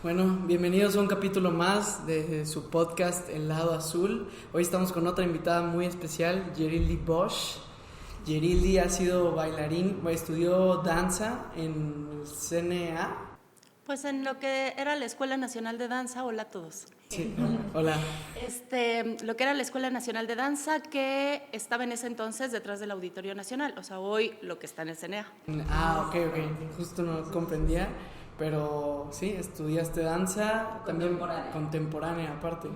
Bueno, bienvenidos a un capítulo más de su podcast El Lado Azul. Hoy estamos con otra invitada muy especial, Yerildy Bosch. Yerildy ha sido bailarín, estudió danza en el CNA. Pues en lo que era la Escuela Nacional de Danza, hola a todos. Sí, hola. Lo que era la Escuela Nacional de Danza, que estaba en ese entonces detrás del Auditorio Nacional, o sea, hoy lo que está en el CNA. Ok, justo no comprendía, pero sí, estudiaste danza, también contemporánea aparte.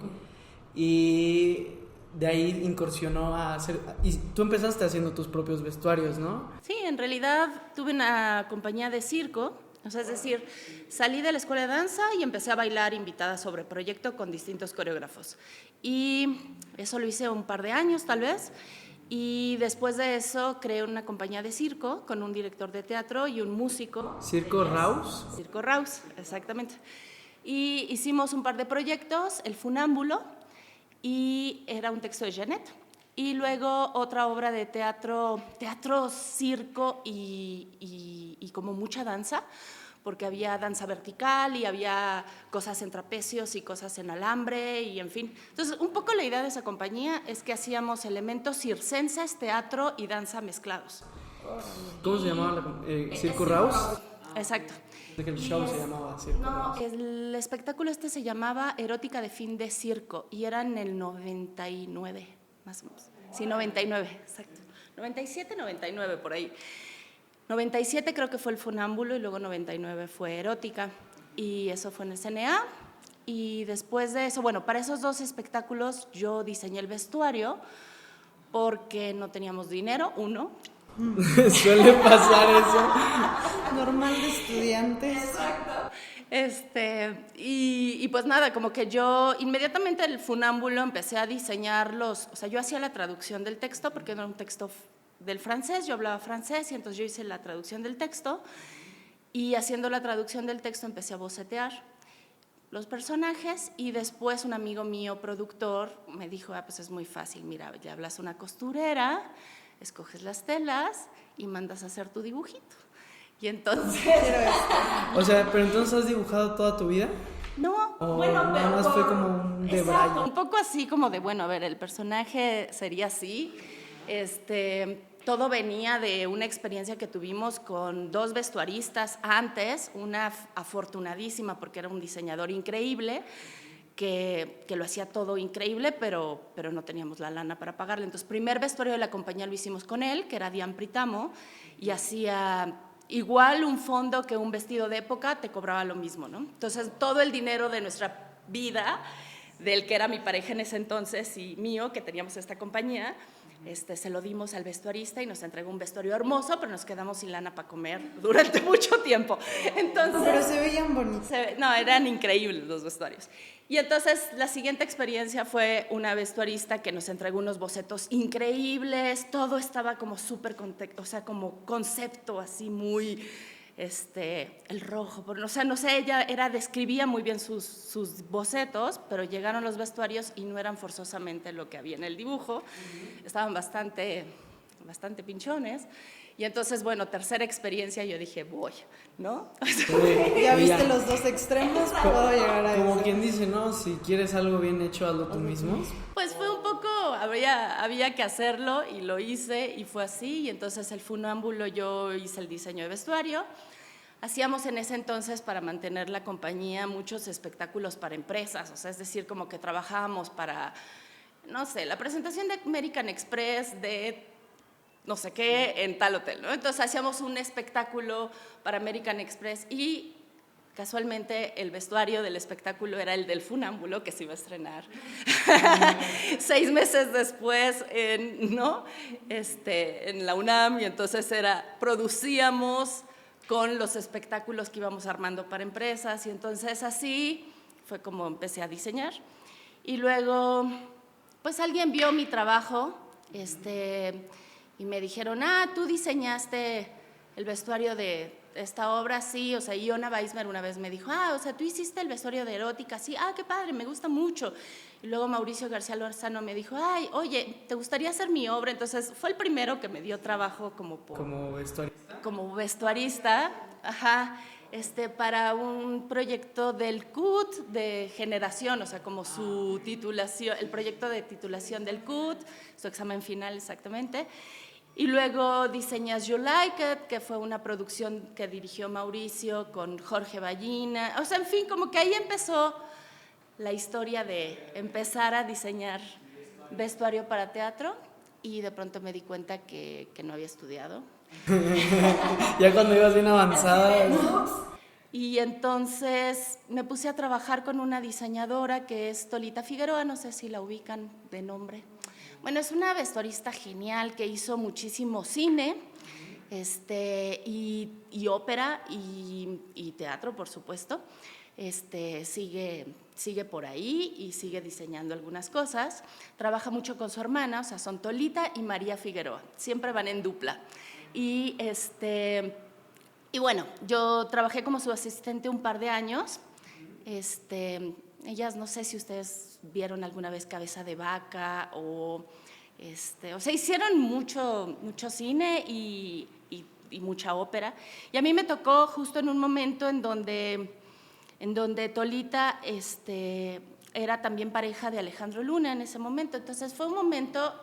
Y de ahí incursionó a hacer, y tú empezaste haciendo tus propios vestuarios, ¿no? Sí, en realidad tuve una compañía de circo. O sea, es decir, salí de la escuela de danza y empecé a bailar invitada sobre proyecto con distintos coreógrafos. Y eso lo hice un par de años, tal vez. Y después de eso creé una compañía de circo con un director de teatro y un músico. ¿Circo Raus? Circo Raus, exactamente. Y hicimos un par de proyectos, El Funámbulo, y era un texto de Janet. Y luego otra obra de teatro, circo y como mucha danza, porque había danza vertical y había cosas en trapecios y cosas en alambre y en fin. Entonces, un poco la idea de esa compañía es que hacíamos elementos circenses, teatro y danza mezclados. ¿Cómo se llamaba ¿Circo Raus? Exacto. De que el show se llamaba Circo Raus. El espectáculo se llamaba Erótica de fin de circo y era en el 99, más o menos. Sí, 99, exacto. 97, 99, por ahí. 97 creo que fue El Funámbulo y luego 99 fue Erótica. Y eso fue en el CNA. Y después de eso, bueno, para esos dos espectáculos yo diseñé el vestuario porque no teníamos dinero, uno. Suele pasar eso. Normal de estudiantes. Exacto. Y pues nada, como que yo inmediatamente el Funámbulo empecé a diseñarlos, o sea, yo hacía la traducción del texto porque era un texto del francés, yo hablaba francés y entonces yo hice la traducción del texto y haciendo la traducción del texto empecé a bocetear los personajes y después un amigo mío, productor, me dijo, pues es muy fácil, mira, le hablas a una costurera, escoges las telas y mandas a hacer tu dibujito. Y entonces... O sea, ¿pero entonces has dibujado toda tu vida? No, bueno, nada más fue como un debraye. Un poco así como de, bueno, a ver, el personaje sería así. Todo venía de una experiencia que tuvimos con dos vestuaristas antes, una afortunadísima porque era un diseñador increíble, que lo hacía todo increíble, pero no teníamos la lana para pagarle. Entonces, primer vestuario de la compañía lo hicimos con él, que era Diane Pritamo, y hacía igual un fondo que un vestido de época, te cobraba lo mismo, ¿no? Entonces, todo el dinero de nuestra vida, del que era mi pareja en ese entonces y mío, que teníamos esta compañía, se lo dimos al vestuarista y nos entregó un vestuario hermoso, pero nos quedamos sin lana para comer durante mucho tiempo. Entonces, pero se veían bonitos. No, eran increíbles los vestuarios. Y entonces la siguiente experiencia fue una vestuarista que nos entregó unos bocetos increíbles, todo estaba como súper, o sea, como concepto así muy, el rojo, o sea, no sé, ella describía muy bien sus bocetos, pero llegaron los vestuarios y no eran forzosamente lo que había en el dibujo, estaban bastante pinchones. Y entonces, bueno, tercera experiencia, yo dije, voy, ¿no? Ya viste los dos extremos, puedo llegar a Como eso. quien dice, ¿no? Si quieres algo bien hecho, hazlo tú mismo. Pues fue un poco, había que hacerlo y lo hice y fue así. Y entonces el Funámbulo yo hice el diseño de vestuario. Hacíamos en ese entonces para mantener la compañía muchos espectáculos para empresas, o sea, es decir, como que trabajábamos para, no sé, la presentación de American Express, de no sé qué, en tal hotel, ¿no? Entonces hacíamos un espectáculo para American Express y casualmente el vestuario del espectáculo era el del Funámbulo que se iba a estrenar 6 meses después en la UNAM, y entonces producíamos con los espectáculos que íbamos armando para empresas, y entonces así fue como empecé a diseñar. Y luego pues alguien vio mi trabajo y me dijeron, tú diseñaste el vestuario de esta obra, sí, o sea, Iona Weismer una vez me dijo, o sea, tú hiciste el vestuario de Erótica, sí, qué padre, me gusta mucho. Y luego Mauricio García Lozano me dijo, oye, ¿te gustaría hacer mi obra? Entonces fue el primero que me dio trabajo como vestuarista, ajá. para un proyecto del CUT de generación, o sea, como su titulación, el proyecto de titulación del CUT, su examen final exactamente. Y luego diseñé As You Like It, que fue una producción que dirigió Mauricio con Jorge Ballina. O sea, en fin, como que ahí empezó la historia de empezar a diseñar vestuario para teatro, y de pronto me di cuenta que no había estudiado. Ya cuando ibas bien avanzada. Y entonces me puse a trabajar con una diseñadora que es Tolita Figueroa, no sé si la ubican de nombre. Bueno, es una vestuarista genial que hizo muchísimo cine, y ópera y teatro, por supuesto. Sigue por ahí y sigue diseñando algunas cosas. Trabaja mucho con su hermana, o sea, son Tolita y María Figueroa. Siempre van en dupla. Y bueno, yo trabajé como su asistente un par de años. Ellas, no sé si ustedes vieron alguna vez Cabeza de Vaca o sea, hicieron mucho cine y mucha ópera. Y a mí me tocó justo en un momento en donde Tolita era también pareja de Alejandro Luna en ese momento. Entonces fue un momento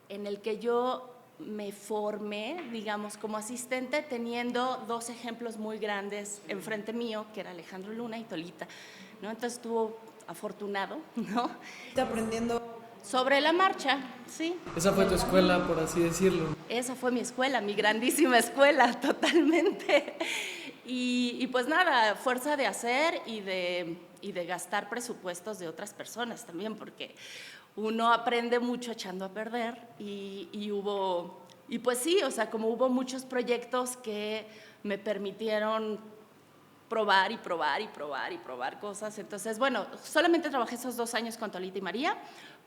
en el que yo me formé, digamos, como asistente, teniendo dos ejemplos muy grandes enfrente mío, que era Alejandro Luna y Tolita, ¿no? Entonces estuvo afortunado, ¿no? Aprendiendo sobre la marcha, sí. Esa fue tu escuela, por así decirlo. Esa fue mi escuela, mi grandísima escuela, totalmente. Y pues nada, fuerza de hacer y de gastar presupuestos de otras personas también, porque uno aprende mucho echando a perder y pues sí, o sea, como hubo muchos proyectos que me permitieron probar cosas. Entonces, bueno, solamente trabajé esos 2 años con Tolita y María,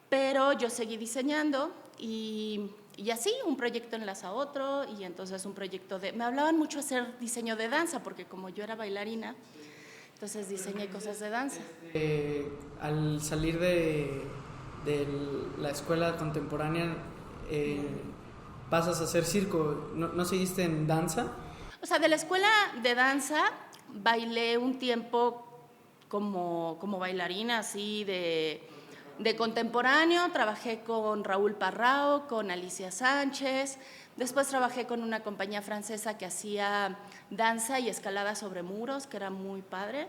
pero yo seguí diseñando y así, un proyecto enlaza a otro, y entonces un proyecto me hablaban mucho hacer diseño de danza, porque como yo era bailarina, entonces diseñé cosas de danza. Al salir de la escuela contemporánea, pasas a hacer circo. ¿No seguiste en danza? O sea, de la escuela de danza bailé un tiempo como bailarina, así de contemporáneo. Trabajé con Raúl Parrao, con Alicia Sánchez. Después trabajé con una compañía francesa que hacía danza y escalada sobre muros, que era muy padre.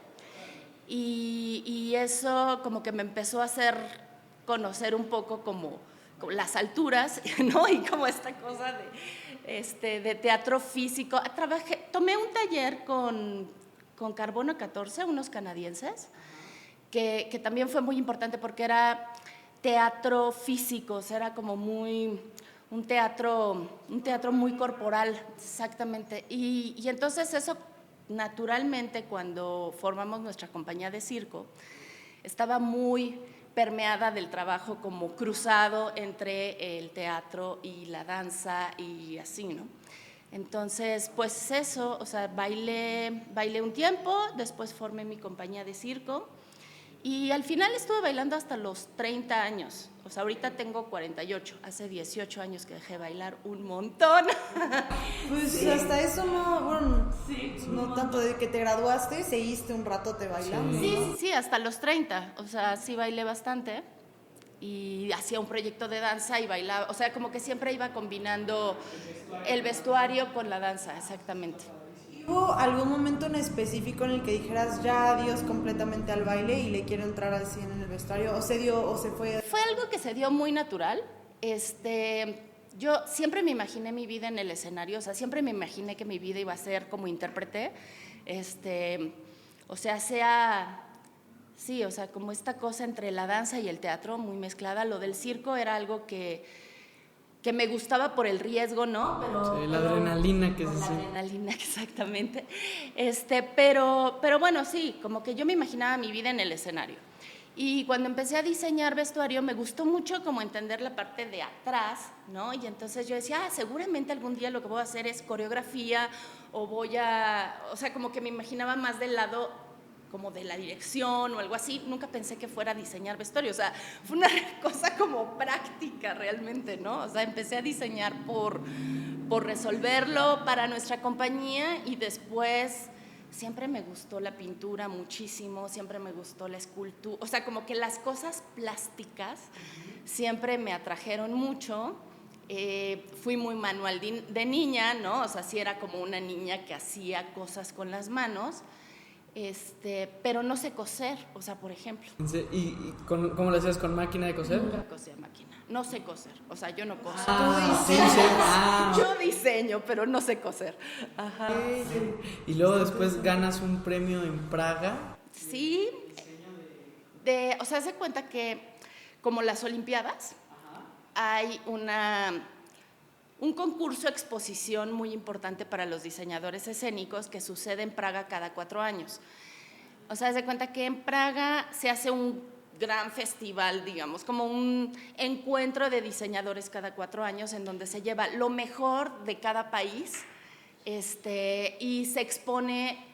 Y eso como que me empezó a hacer conocer un poco como las alturas, ¿no? Y como esta cosa de teatro físico. Tomé un taller con Carbono 14, unos canadienses, que también fue muy importante porque era teatro físico, o sea, era como un teatro muy corporal, exactamente. Y entonces eso, naturalmente, cuando formamos nuestra compañía de circo, estaba muy permeada del trabajo como cruzado entre el teatro y la danza y así, ¿no? Entonces, pues eso, o sea, bailé un tiempo, después formé mi compañía de circo y al final estuve bailando hasta los 30 años. O sea, ahorita tengo 48, hace 18 años que dejé bailar un montón. Pues sí. Hasta eso no tanto de que te graduaste, seguiste un ratote bailando. Sí, hasta los 30, o sea, sí bailé bastante y hacía un proyecto de danza y bailaba, o sea, como que siempre iba combinando el vestuario con la danza, exactamente. ¿Hubo algún momento en específico en el que dijeras ya adiós completamente al baile y le quiero entrar al 100 en el vestuario? ¿O se dio o se fue? Fue algo que se dio muy natural. Yo siempre me imaginé mi vida en el escenario, o sea, siempre me imaginé que mi vida iba a ser como intérprete, o sea, sí, o sea, como esta cosa entre la danza y el teatro muy mezclada. Lo del circo era algo que me gustaba por el riesgo, ¿no? Pero, sí, la adrenalina que se siente. La adrenalina, exactamente. Pero bueno, sí, como que yo me imaginaba mi vida en el escenario. Y cuando empecé a diseñar vestuario, me gustó mucho como entender la parte de atrás, ¿no? Y entonces yo decía, seguramente algún día lo que voy a hacer es coreografía o sea, como que me imaginaba más del lado como de la dirección o algo así. Nunca pensé que fuera a diseñar vestuario, o sea, fue una cosa como práctica realmente, ¿no? O sea, empecé a diseñar por resolverlo para nuestra compañía y después siempre me gustó la pintura muchísimo, siempre me gustó la escultura, o sea, como que las cosas plásticas siempre me atrajeron mucho. Fui muy manual de niña, ¿no? O sea, sí era como una niña que hacía cosas con las manos, pero no sé coser, o sea, por ejemplo. ¿Y cómo lo hacías, con máquina de coser? Nunca cosí a máquina, no sé coser, o sea, yo no coso. Yo diseño, pero no sé coser. Ajá. Y luego después ganas un premio en Praga. Sí, o sea, se cuenta que como las Olimpiadas, hay un concurso exposición muy importante para los diseñadores escénicos que sucede en Praga cada 4 años. O sea, se cuenta que en Praga se hace un gran festival, digamos, como un encuentro de diseñadores cada 4 años en donde se lleva lo mejor de cada país y se expone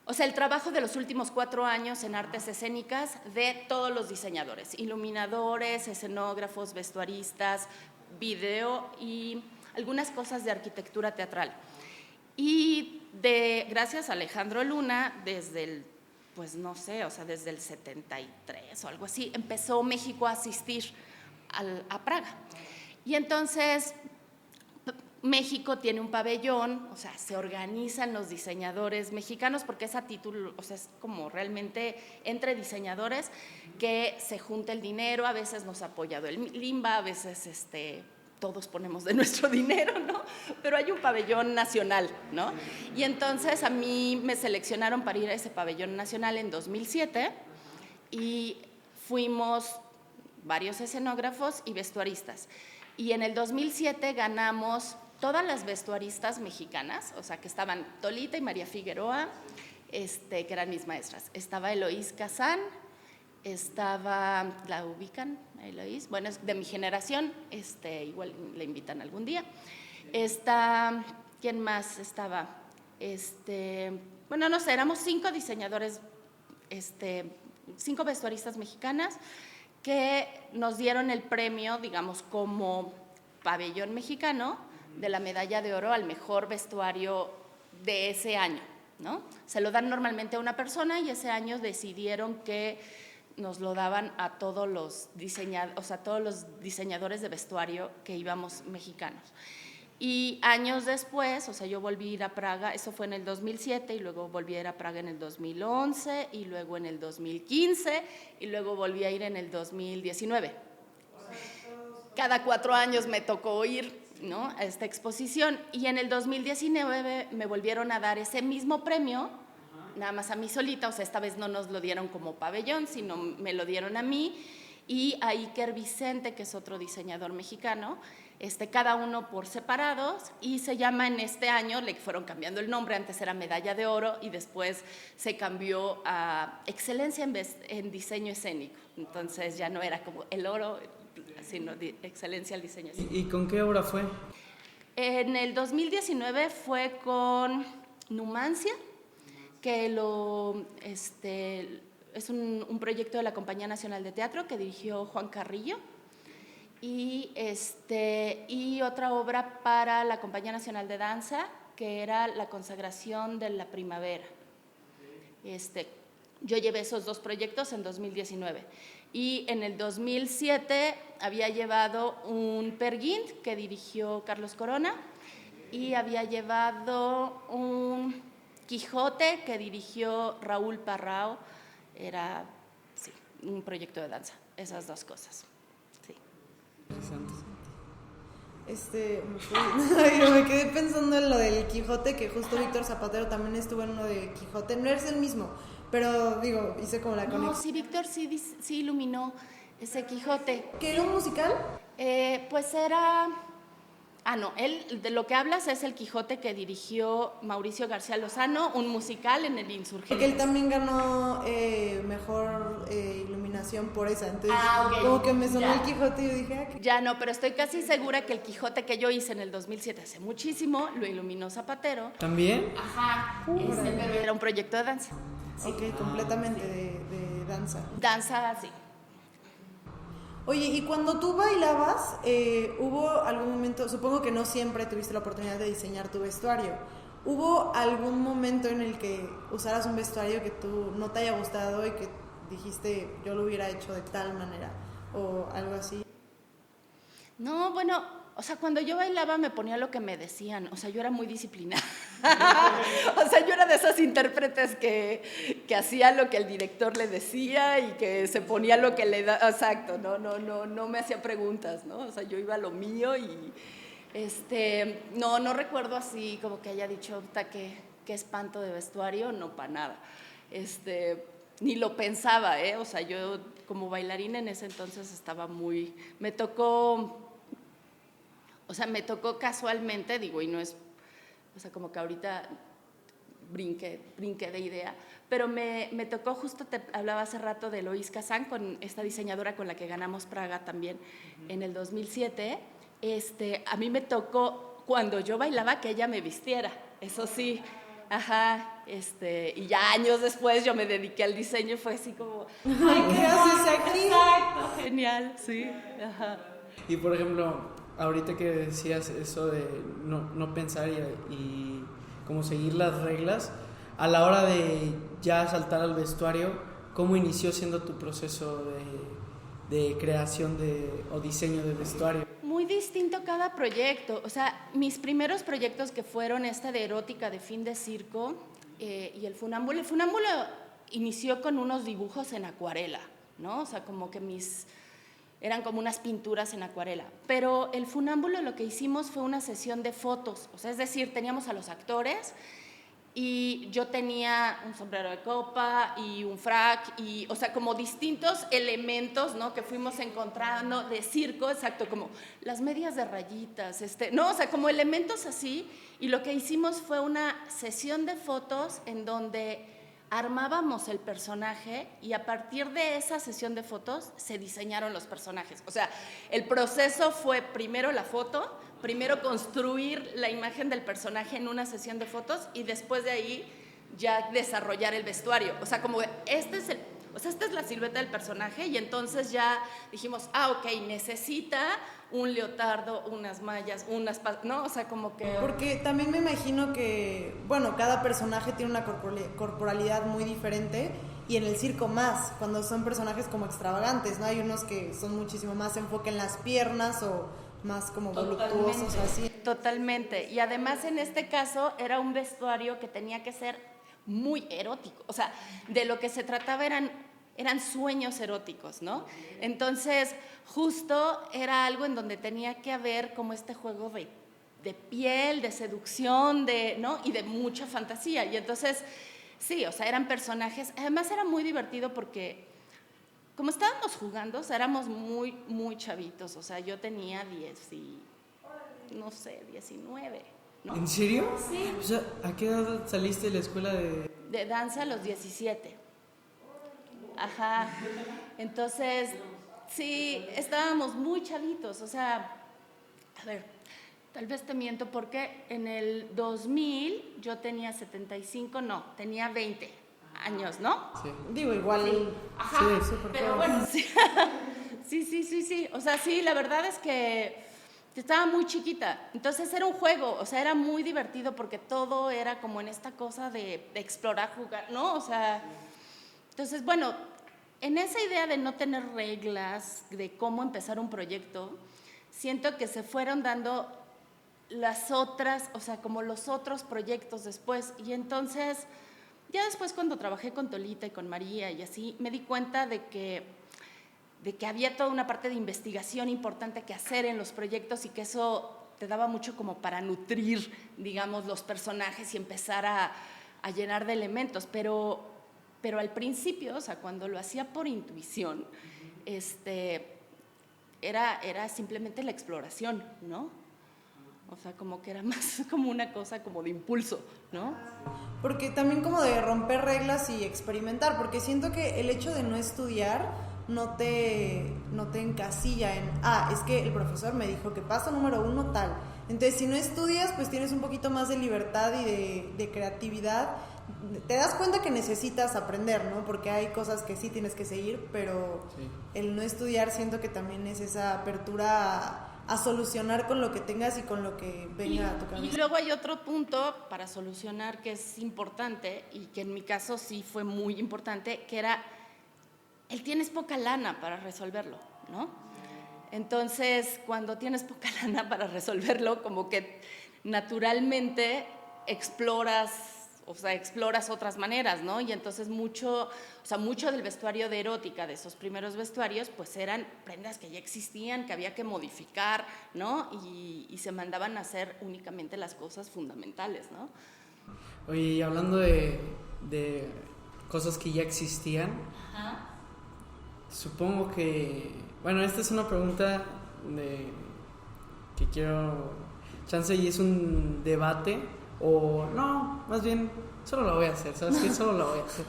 o sea, el trabajo de los últimos 4 años en artes escénicas de todos los diseñadores, iluminadores, escenógrafos, vestuaristas, video y algunas cosas de arquitectura teatral. Y gracias a Alejandro Luna, desde el, pues no sé, o sea, desde el 73 o algo así, empezó México a asistir a Praga. Y entonces México tiene un pabellón, o sea, se organizan los diseñadores mexicanos, porque es a título, o sea, es como realmente entre diseñadores que se junta el dinero, a veces nos ha apoyado el Limba, a veces todos ponemos de nuestro dinero, ¿no? Pero hay un pabellón nacional, ¿no? Y entonces a mí me seleccionaron para ir a ese pabellón nacional en 2007 y fuimos varios escenógrafos y vestuaristas. Y en el 2007 ganamos todas las vestuaristas mexicanas, o sea, que estaban Tolita y María Figueroa, que eran mis maestras. Estaba Eloís Kazán, estaba, ¿la ubican? Eloís, bueno, es de mi generación, igual le invitan algún día. ¿Quién más estaba? Bueno, no sé, éramos 5 diseñadores, 5 vestuaristas mexicanas que nos dieron el premio, digamos, como pabellón mexicano de la medalla de oro al mejor vestuario de ese año, ¿no? Se lo dan normalmente a una persona y ese año decidieron que nos lo daban a todos los diseñadores de vestuario que íbamos mexicanos. Y años después, o sea, yo volví a ir a Praga, eso fue en el 2007, y luego volví a ir a Praga en el 2011, y luego en el 2015, y luego volví a ir en el 2019. Cada 4 años me tocó ir, ¿no?, a esta exposición, y en el 2019 me volvieron a dar ese mismo premio, nada más a mí solita, o sea, esta vez no nos lo dieron como pabellón, sino me lo dieron a mí, y a Iker Vicente, que es otro diseñador mexicano, cada uno por separados, y se llama en este año, le fueron cambiando el nombre, antes era medalla de oro y después se cambió a excelencia en diseño escénico, entonces ya no era como el oro, sino excelencia al diseño escénico. ¿Y con qué obra fue? En el 2019 fue con Numancia, que es un proyecto de la Compañía Nacional de Teatro que dirigió Juan Carrillo, y otra obra para la Compañía Nacional de Danza, que era La Consagración de la Primavera. Yo llevé esos 2 proyectos en 2019. Y en el 2007 había llevado un Peer Gynt que dirigió Carlos Corona, y había llevado un Quijote que dirigió Raúl Parrao. Era, sí, un proyecto de danza, esas 2 cosas. Sí. Me quedé pensando en lo del Quijote, que justo Víctor Zapatero también estuvo en uno de Quijote. No es el mismo, pero digo, hice como la conexión. No, sí, Víctor sí iluminó ese Quijote. ¿Que era un musical? Pues era... no, él de lo que hablas es el Quijote que dirigió Mauricio García Lozano, un musical en el Insurgente. Que él también ganó mejor iluminación por esa, entonces okay. Como que me sonó el Quijote y yo dije... Ya no, pero estoy casi segura que el Quijote que yo hice en el 2007, hace muchísimo, lo iluminó Zapatero. ¿También? Ajá, pero era un proyecto de danza. Sí. Ok, completamente de danza. Danza, sí. Oye, y cuando tú bailabas, ¿hubo algún momento, supongo que no siempre tuviste la oportunidad de diseñar tu vestuario, ¿Hubo algún momento en el que usaras un vestuario que tú no te haya gustado y que dijiste, yo lo hubiera hecho de tal manera o algo así? No, bueno, o sea, cuando yo bailaba me ponía lo que me decían, o sea, yo era muy disciplinada. O sea, yo era de esas intérpretes que hacía lo que el director le decía y que se ponía lo que le da, exacto, no me hacía preguntas, ¿no? O sea, yo iba a lo mío y no recuerdo así como que haya dicho, qué espanto de vestuario, no para nada. Ni lo pensaba, o sea, yo como bailarina en ese entonces estaba me tocó casualmente, digo, y no es, o sea, como que ahorita brinqué de idea, pero me tocó, justo te hablaba hace rato de Lois Kazan, con esta diseñadora con la que ganamos Praga también en el 2007, a mí me tocó cuando yo bailaba que ella me vistiera, eso sí, y ya años después yo me dediqué al diseño y fue así como, ¡ay, qué haces aquí! Exacto, genial, sí, ajá. Y por ejemplo, ahorita que decías eso de no pensar y como seguir las reglas, a la hora de ya saltar al vestuario, ¿cómo inició siendo tu proceso de creación o diseño de vestuario? Muy distinto cada proyecto, o sea, mis primeros proyectos que fueron de erótica de fin de circo y el funámbulo inició con unos dibujos en acuarela, ¿no? O sea, como que eran como unas pinturas en acuarela, pero el funámbulo lo que hicimos fue una sesión de fotos, o sea, es decir, teníamos a los actores y yo tenía un sombrero de copa y un frac y, o sea, como distintos elementos, ¿no? Que fuimos encontrando de circo, exacto, como las medias de rayitas, ¿no? O sea, como elementos así, y lo que hicimos fue una sesión de fotos en donde armábamos el personaje y a partir de esa sesión de fotos se diseñaron los personajes. O sea, el proceso fue primero la foto, primero construir la imagen del personaje en una sesión de fotos y después de ahí ya desarrollar el vestuario. O sea, como esta es la silueta del personaje y entonces ya dijimos, ok, necesita un leotardo, unas mallas, ¿no? O sea, como que... Porque también me imagino que, bueno, cada personaje tiene una corporalidad muy diferente y en el circo más, cuando son personajes como extravagantes, ¿no? Hay unos que son muchísimo más enfoque en las piernas o más como voluptuosos o así. Totalmente. Y además en este caso era un vestuario que tenía que ser muy erótico. O sea, de lo que se trataba eran sueños eróticos, ¿no? Entonces, justo era algo en donde tenía que haber como este juego de piel, de seducción, ¿no? Y de mucha fantasía. Y entonces, sí, o sea, eran personajes. Además era muy divertido porque como estábamos jugando, o sea, éramos muy, muy chavitos. O sea, yo tenía 19, ¿no? ¿En serio? Sí. O sea, ¿a qué edad saliste de la escuela de danza a los 17. Ajá. Entonces, sí, estábamos muy chavitos. O sea, a ver, tal vez te miento porque en el 2000 yo tenía tenía 20 años, ¿no? Sí. Digo, igual. Sí. Ajá. Sí, súper pero bueno, sí. Sí. O sea, sí, la verdad es que estaba muy chiquita. Entonces era un juego, o sea, era muy divertido porque todo era como en esta cosa de explorar, jugar, ¿no? O sea, entonces, bueno, en esa idea de no tener reglas de cómo empezar un proyecto, siento que se fueron dando las otras, o sea, como los otros proyectos después. Y entonces, ya después cuando trabajé con Tolita y con María y así, me di cuenta de que había toda una parte de investigación importante que hacer en los proyectos y que eso te daba mucho como para nutrir, digamos, los personajes y empezar a llenar de elementos. Pero al principio, o sea, cuando lo hacía por intuición, era simplemente la exploración, ¿no? O sea, como que era más como una cosa como de impulso, ¿no? Porque también como de romper reglas y experimentar, porque siento que el hecho de no estudiar no te encasilla en, es que el profesor me dijo que paso número 1 tal. Entonces, si no estudias, pues tienes un poquito más de libertad y de creatividad. Te das cuenta que necesitas aprender, ¿no? Porque hay cosas que sí tienes que seguir, pero sí, el no estudiar siento que también es esa apertura a solucionar con lo que tengas y con lo que venga a tu cabeza. Y luego hay otro punto para solucionar que es importante y que en mi caso sí fue muy importante, que era el tienes poca lana para resolverlo, ¿no? Entonces, cuando tienes poca lana para resolverlo, como que naturalmente exploras otras maneras, ¿no? Y entonces mucho del vestuario de erótica, de esos primeros vestuarios, pues eran prendas que ya existían, que había que modificar, ¿no? Y se mandaban a hacer únicamente las cosas fundamentales, ¿no? Oye, y hablando de cosas que ya existían, Ajá. supongo que... Bueno, esta es una pregunta que quiero... Chance y es un debate, o no, más bien, solo la voy a hacer, ¿sabes qué? Solo la voy a hacer.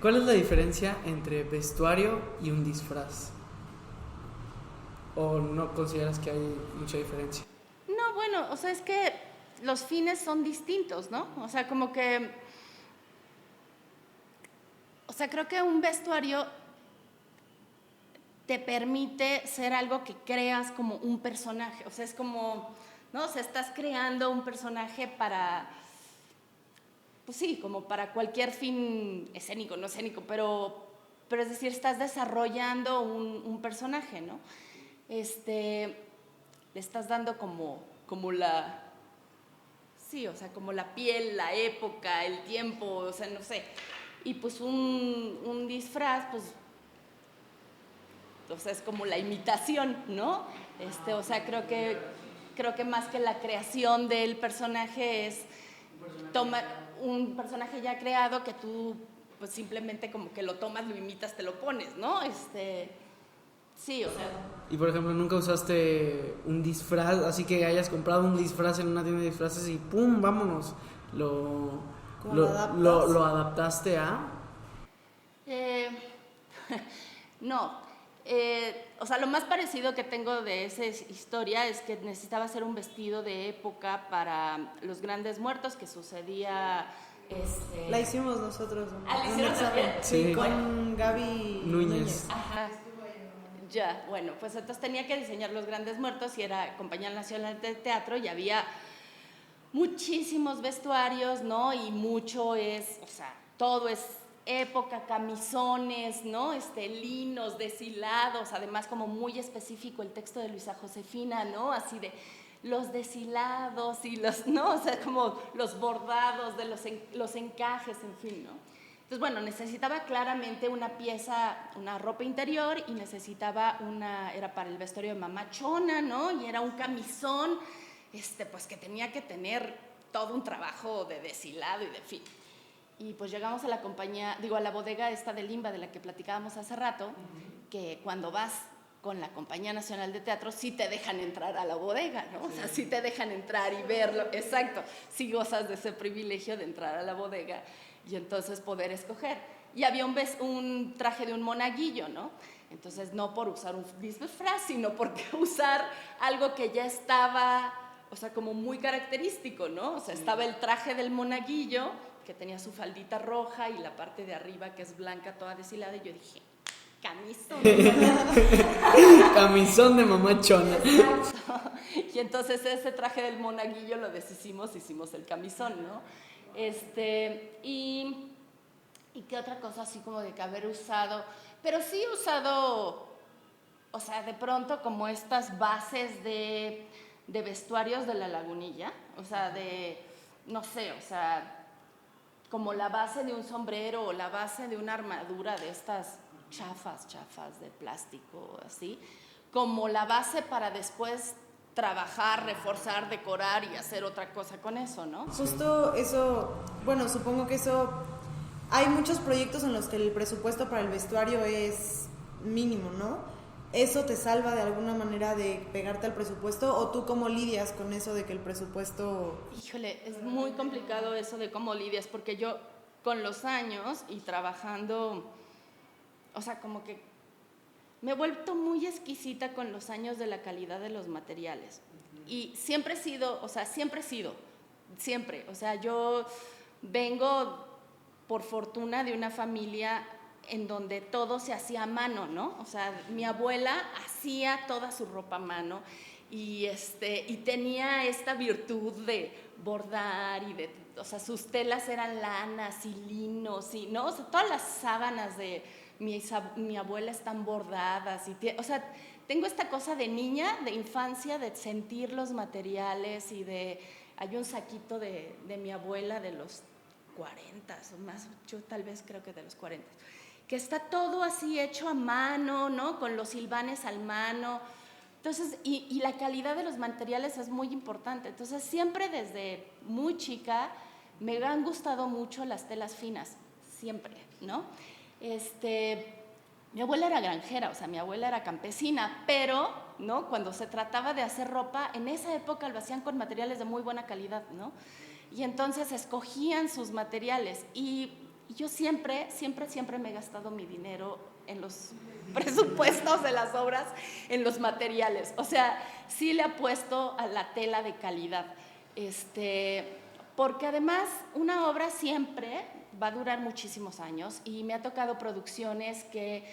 ¿Cuál es la diferencia entre vestuario y un disfraz? ¿O no consideras que hay mucha diferencia? No, bueno, o sea, es que los fines son distintos, ¿no? O sea, como que... O sea, creo que un vestuario te permite ser algo que creas como un personaje. O sea, es como, ¿no? O sea, estás creando un personaje para... Pues sí, como para cualquier fin escénico, no escénico, pero es decir, estás desarrollando un personaje, ¿no? Le estás dando como la... Sí, o sea, como la piel, la época, el tiempo, o sea, no sé. Y pues un disfraz, pues, o sea, es como la imitación, ¿no? O sea, creo que más que la creación del personaje es tomar un personaje ya creado que tú, pues, simplemente como que lo tomas, lo imitas, te lo pones, ¿no? Sí, o sea... Y por ejemplo, ¿nunca usaste un disfraz, así que hayas comprado un disfraz en una tienda de disfraces y ¡pum! Vámonos? ¿Lo adaptaste a? No. O sea, lo más parecido que tengo de esa historia es que necesitaba hacer un vestido de época para los Grandes Muertos que sucedía... La hicimos nosotros. ¿La hicieron también? Sí. Con Gaby Núñez. Ajá. Ya, bueno, pues entonces tenía que diseñar los Grandes Muertos y era Compañía Nacional de Teatro y había muchísimos vestuarios, ¿no? Y mucho es, o sea, todo es época, camisones, ¿no? Linos, deshilados, además como muy específico el texto de Luisa Josefina, ¿no? Así de los deshilados y los, ¿no? O sea, como los bordados de los encajes, en fin, ¿no? Entonces, bueno, necesitaba claramente una pieza, una ropa interior y necesitaba era para el vestuario de mamá chona, ¿no? Y era un camisón, pues que tenía que tener todo un trabajo de deshilado y de fin. Y pues llegamos a la compañía, a la bodega esta de Limba de la que platicábamos hace rato, que cuando vas con la Compañía Nacional de Teatro sí te dejan entrar a la bodega, ¿no? O sea, sí te dejan entrar y verlo, exacto, sí gozas de ese privilegio de entrar a la bodega y entonces poder escoger. Y había un traje de un monaguillo, ¿no? Entonces no por usar un disfraz, sino porque usar algo que ya estaba, o sea, como muy característico, ¿no? O sea, estaba el traje del monaguillo, que tenía su faldita roja y la parte de arriba que es blanca, toda deshilada, y yo dije, camisón. Camisón de mamá chona. Exacto. Y entonces ese traje del monaguillo lo deshicimos, hicimos el camisón, ¿no? Y qué otra cosa así como de que haber usado, pero sí he usado, o sea, de pronto como estas bases de vestuarios de la Lagunilla, o sea, no sé, o sea, como la base de un sombrero o la base de una armadura de estas chafas de plástico, así, como la base para después trabajar, reforzar, decorar y hacer otra cosa con eso, ¿no? Justo eso, bueno, supongo que eso, hay muchos proyectos en los que el presupuesto para el vestuario es mínimo, ¿no? ¿Eso te salva de alguna manera de pegarte al presupuesto o tú cómo lidias con eso de que el presupuesto... Híjole, es muy complicado eso de cómo lidias, porque yo con los años y trabajando, o sea, como que me he vuelto muy exquisita con los años de la calidad de los materiales. Y siempre he sido, o sea, siempre. O sea, yo vengo, por fortuna, de una familia en donde todo se hacía a mano, ¿no? O sea, mi abuela hacía toda su ropa a mano y tenía esta virtud de bordar o sea, sus telas eran lanas y linos y, ¿no? O sea, todas las sábanas de mi abuela están bordadas o sea, tengo esta cosa de niña, de infancia, de sentir los materiales hay un saquito de mi abuela de los 40 o más, yo tal vez creo que de los 40, que está todo así hecho a mano, ¿no? Con los hilvanes al mano. Entonces, y la calidad de los materiales es muy importante. Entonces, siempre desde muy chica me han gustado mucho las telas finas, siempre, ¿no? Mi abuela era granjera, o sea, mi abuela era campesina, pero, ¿no? Cuando se trataba de hacer ropa, en esa época lo hacían con materiales de muy buena calidad, ¿no? Y entonces escogían sus materiales y yo siempre me he gastado mi dinero en los presupuestos de las obras, en los materiales. O sea, sí le apuesto a la tela de calidad. Porque además una obra siempre va a durar muchísimos años y me ha tocado producciones que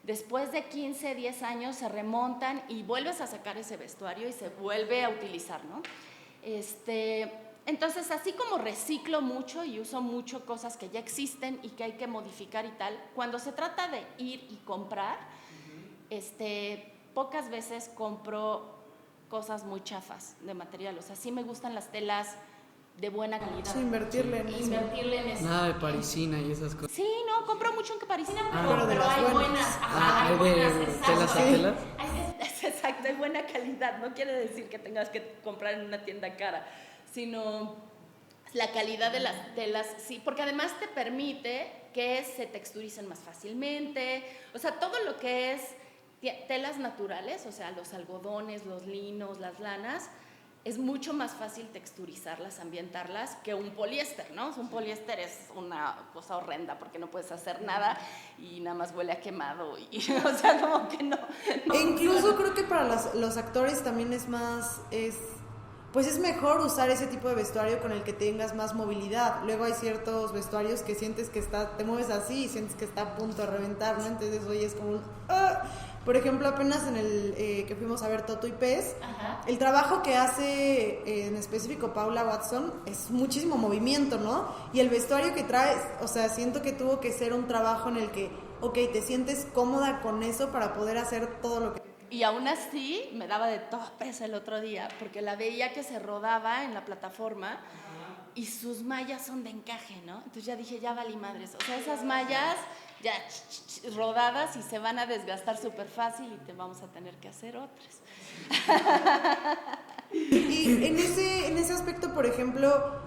después de 15, 10 años se remontan y vuelves a sacar ese vestuario y se vuelve a utilizar, ¿no? Entonces, así como reciclo mucho y uso mucho cosas que ya existen y que hay que modificar y tal, cuando se trata de ir y comprar, pocas veces compro cosas muy chafas de material. O sea, sí me gustan las telas de buena calidad. Sí, invertirle en eso. Nada de parisina y esas cosas. Sí, no, compro mucho en parisina, pero hay buenas. Hay de telas a telas. Exacto, hay buena calidad. No quiere decir que tengas que comprar en una tienda cara, sino la calidad de las telas, sí, porque además te permite que se texturicen más fácilmente. O sea, todo lo que es telas naturales, o sea, los algodones, los linos, las lanas, es mucho más fácil texturizarlas, ambientarlas que un poliéster, ¿no? Un poliéster es una cosa horrenda porque no puedes hacer nada y nada más huele a quemado o sea, como que no e incluso creo que para los actores también pues es mejor usar ese tipo de vestuario con el que tengas más movilidad. Luego hay ciertos vestuarios que sientes que te mueves así y sientes que está a punto de reventar, ¿no? Entonces hoy es como un... Por ejemplo, apenas en el que fuimos a ver Toto y Pez, el trabajo que hace en específico Paula Watson es muchísimo movimiento, ¿no? Y el vestuario que traes, o sea, siento que tuvo que ser un trabajo en el que, te sientes cómoda con eso para poder hacer todo lo que... Y aún así me daba de topes el otro día, porque la veía que se rodaba en la plataforma y sus mallas son de encaje, ¿no? Entonces ya dije, ya valí madres. O sea, esas mallas ya rodadas y se van a desgastar súper fácil y te vamos a tener que hacer otras. Y en ese aspecto, por ejemplo,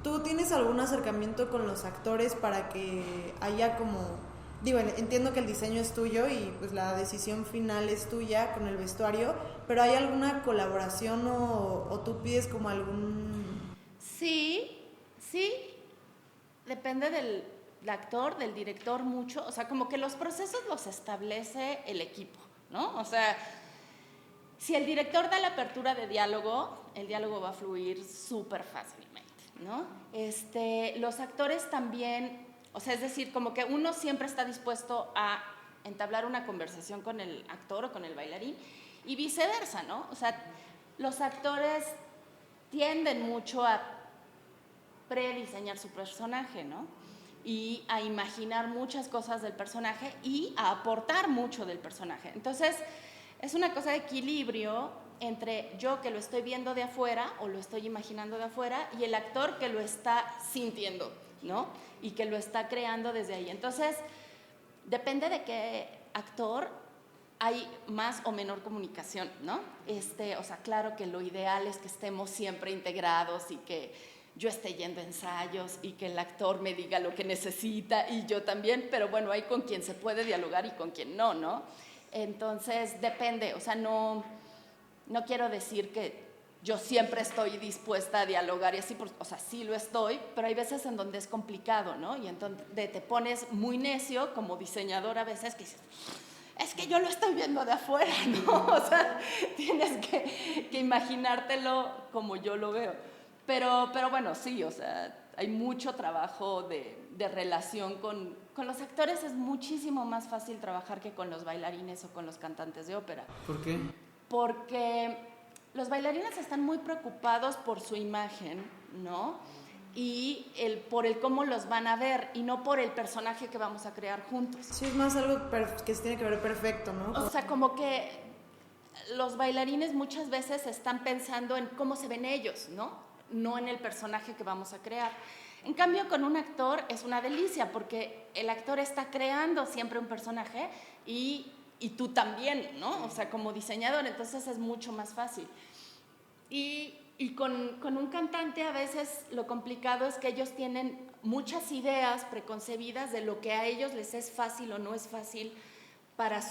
¿tú tienes algún acercamiento con los actores para que haya como... Digo, entiendo que el diseño es tuyo y pues la decisión final es tuya con el vestuario, pero ¿hay alguna colaboración o tú pides como algún...? Sí, depende del actor, del director mucho, o sea, como que los procesos los establece el equipo, ¿no? O sea, si el director da la apertura de diálogo, el diálogo va a fluir súper fácilmente, ¿no? Los actores también, o sea, es decir, como que uno siempre está dispuesto a entablar una conversación con el actor o con el bailarín y viceversa, ¿no? O sea, los actores tienden mucho a prediseñar su personaje, ¿no? Y a imaginar muchas cosas del personaje y a aportar mucho del personaje. Entonces, es una cosa de equilibrio entre yo que lo estoy viendo de afuera o lo estoy imaginando de afuera y el actor que lo está sintiendo, ¿no? Y que lo está creando desde ahí. Entonces, depende de qué actor hay más o menor comunicación, ¿no? O sea, claro que lo ideal es que estemos siempre integrados y que yo esté yendo a ensayos y que el actor me diga lo que necesita y yo también, pero bueno, hay con quien se puede dialogar y con quien no, ¿no? Entonces, depende, o sea, no quiero decir que yo siempre estoy dispuesta a dialogar y así, o sea, sí lo estoy, pero hay veces en donde es complicado, ¿no? Y entonces te pones muy necio como diseñador a veces que dices, es que yo lo estoy viendo de afuera, ¿no? O sea, tienes que imaginártelo como yo lo veo. Pero bueno, sí, o sea, hay mucho trabajo de relación con los actores. Es muchísimo más fácil trabajar que con los bailarines o con los cantantes de ópera. ¿Por qué? Porque los bailarines están muy preocupados por su imagen, ¿no? Y por el cómo los van a ver y no por el personaje que vamos a crear juntos. Sí, es más algo que se tiene que ver perfecto, ¿no? O sea, como que los bailarines muchas veces están pensando en cómo se ven ellos, ¿no? No en el personaje que vamos a crear. En cambio, con un actor es una delicia porque el actor está creando siempre un personaje y tú también, ¿no? O sea, como diseñador, entonces es mucho más fácil. Y con un cantante a veces lo complicado es que ellos tienen muchas ideas preconcebidas de lo que a ellos les es fácil o no es fácil para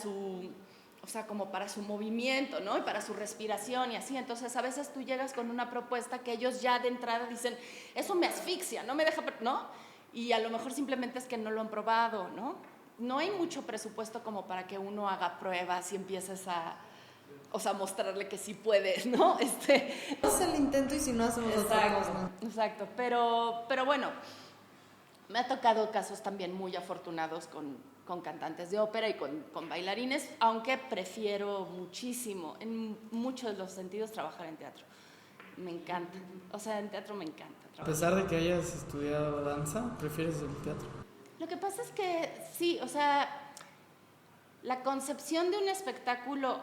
o sea, como para su movimiento, ¿no? Y para su respiración y así. Entonces, a veces tú llegas con una propuesta que ellos ya de entrada dicen, eso me asfixia, no me deja, ¿no? Y a lo mejor simplemente es que no lo han probado, ¿no? No hay mucho presupuesto como para que uno haga pruebas y empieces o sea, mostrarle que sí puedes, ¿no? Es el intento y si no hacemos otra cosa. Exacto, pero bueno, me ha tocado casos también muy afortunados con cantantes de ópera y con bailarines, aunque prefiero muchísimo, en muchos de los sentidos, trabajar en teatro. Me encanta, o sea, en teatro me encanta trabajar. A pesar de que hayas estudiado danza, ¿prefieres el teatro? Lo que pasa es que sí, o sea, la concepción de un espectáculo,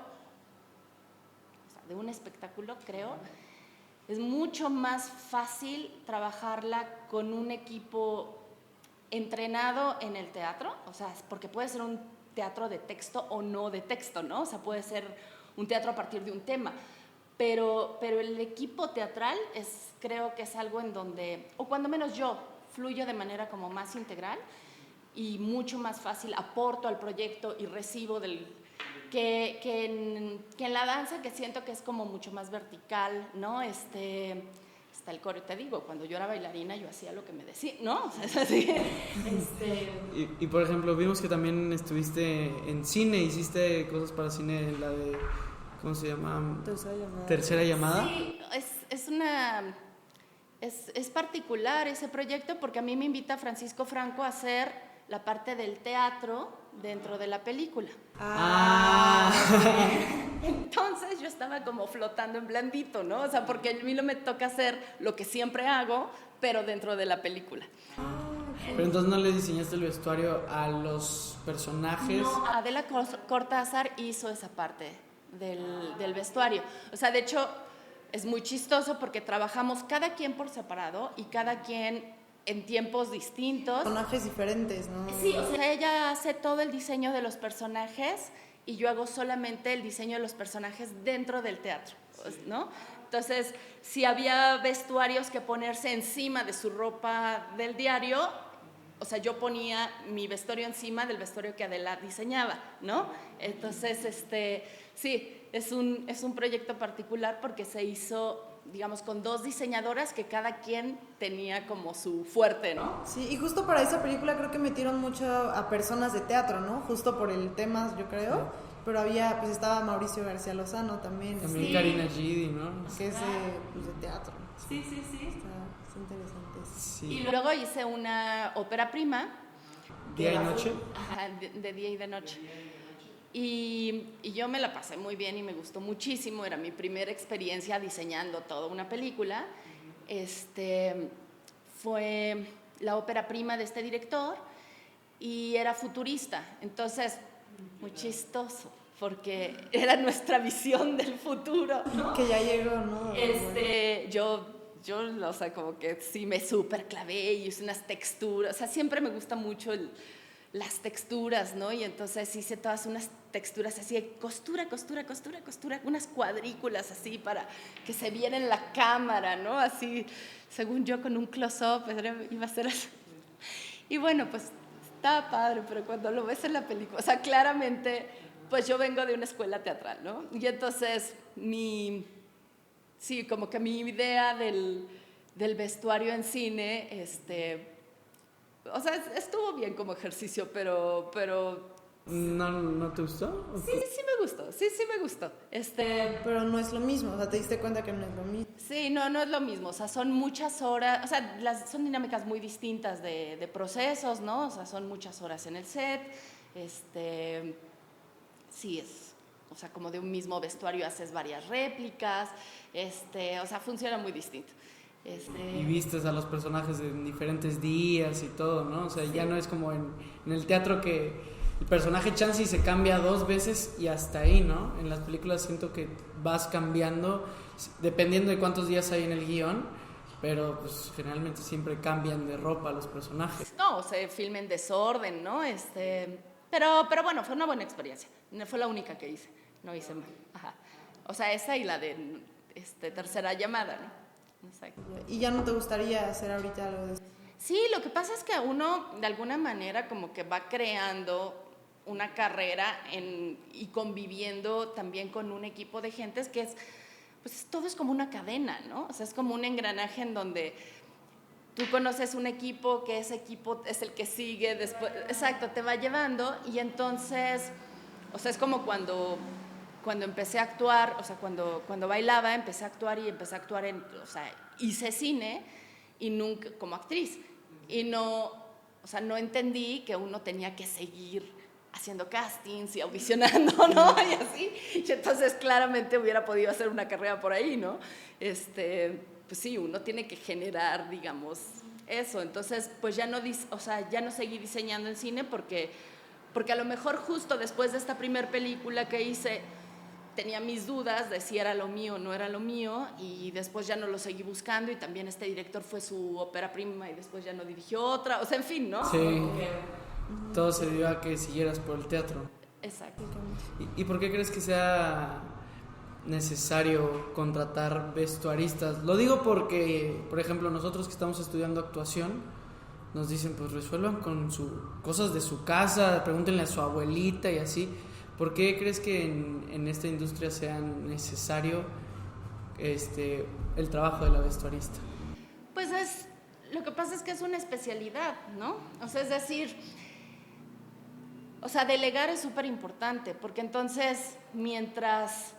creo, es mucho más fácil trabajarla con un equipo entrenado en el teatro, o sea, porque puede ser un teatro de texto o no de texto, ¿no? O sea, puede ser un teatro a partir de un tema, pero el equipo teatral creo que es algo en donde, o cuando menos yo, fluyo de manera como más integral y mucho más fácil aporto al proyecto y recibo que en la danza, que siento que es como mucho más vertical, ¿no? Está el coro, te digo, cuando yo era bailarina yo hacía lo que me decía, ¿no? O sea, es así. Y por ejemplo, vimos que también estuviste en cine, hiciste cosas para cine, la de, ¿cómo se llama? Tercera llamada. Sí, es particular ese proyecto porque a mí me invita Francisco Franco a hacer la parte del teatro dentro de la película. Entonces yo estaba como flotando en blandito, ¿no? O sea, porque a mí no me toca hacer lo que siempre hago, pero dentro de la película. Pero entonces no le diseñaste el vestuario a los personajes. No, Adela Cortázar hizo esa parte del vestuario. O sea, de hecho, es muy chistoso porque trabajamos cada quien por separado y cada quien en tiempos distintos. Personajes diferentes, ¿no? Sí, o sea, ella hace todo el diseño de los personajes y yo hago solamente el diseño de los personajes dentro del teatro, ¿no? Entonces, si había vestuarios que ponerse encima de su ropa del diario, o sea, yo ponía mi vestuario encima del vestuario que Adela diseñaba, ¿no? Entonces, sí, es un proyecto particular porque se hizo, digamos, con dos diseñadoras que cada quien tenía como su fuerte, ¿no? Sí, y justo para esa película creo que metieron mucho a personas de teatro, ¿no? Justo por el tema, yo creo. Sí. Pero pues estaba Mauricio García Lozano también. También sí. Karina Gidi, ¿no? Que es de teatro. Sí. Está interesante. Sí. Y luego hice una ópera prima. ¿Día y noche? Ajá, de día y de noche. Y yo me la pasé muy bien y me gustó muchísimo. Era mi primera experiencia diseñando toda una película. Fue la ópera prima de este director y era futurista. Entonces, muy chistoso, porque era nuestra visión del futuro, ¿no? Que ya llegó, ¿no? Yo, o sea, como que sí me súper clavé y hice unas texturas. O sea, siempre me gusta mucho las texturas, ¿no? Y entonces hice todas unas texturas así de costura, unas cuadrículas así para que se viera en la cámara, ¿no? Así, según yo, con un close-up, iba a ser así. Y bueno, pues estaba padre, pero cuando lo ves en la película, o sea, claramente, pues yo vengo de una escuela teatral, ¿no? Y entonces sí, como que mi idea del vestuario en cine, o sea, estuvo bien como ejercicio, pero ¿No te gustó? Sí me gustó. Pero no es lo mismo, o sea, te diste cuenta que no es lo mismo. Sí, no es lo mismo, o sea, son muchas horas, o sea, son dinámicas muy distintas de procesos, ¿no? O sea, son muchas horas en el set, sí es, o sea, como de un mismo vestuario haces varias réplicas, o sea, funciona muy distinto. Y vistes a los personajes en diferentes días y todo, ¿no? O sea, sí. Ya no es como en el teatro que el personaje chance y se cambia 2 veces y hasta ahí, ¿no? En las películas siento que vas cambiando dependiendo de cuántos días hay en el guión, pero pues generalmente siempre cambian de ropa los personajes. No, se filma en desorden, ¿no? Pero bueno, fue una buena experiencia. No fue la única que hice, no hice mal. Ajá. O sea, esa y la de tercera llamada, ¿no? Exacto. ¿Y ya no te gustaría hacer ahorita algo de eso? Sí, lo que pasa es que uno de alguna manera como que va creando una carrera y conviviendo también con un equipo de gentes que pues todo es como una cadena, ¿no? O sea, es como un engranaje en donde tú conoces un equipo, que ese equipo es el que sigue después, exacto, te va llevando y entonces, o sea, es como cuando empecé a actuar, o sea, cuando bailaba, empecé a actuar o sea, hice cine y nunca, como actriz, y no, o sea, no entendí que uno tenía que seguir haciendo castings y audicionando, ¿no? Y así, y entonces claramente hubiera podido hacer una carrera por ahí, ¿no? Pues sí, uno tiene que generar, digamos, eso, entonces, pues ya no seguí diseñando en cine porque a lo mejor justo después de esta primer película que hice, tenía mis dudas de si era lo mío o no era lo mío y después ya no lo seguí buscando y también este director fue su ópera prima y después ya no dirigió otra, o sea, en fin, ¿no? Sí, todo se dio a que siguieras por el teatro. Exacto. ¿Y por qué crees que sea necesario contratar vestuaristas? Lo digo porque, por ejemplo, nosotros que estamos estudiando actuación, nos dicen, pues resuelvan con cosas de su casa, pregúntenle a su abuelita y así. ¿Por qué crees que en esta industria sea necesario el trabajo de la vestuarista? Pues lo que pasa es que es una especialidad, ¿no? O sea, es decir, o sea, delegar es súper importante, porque entonces mientras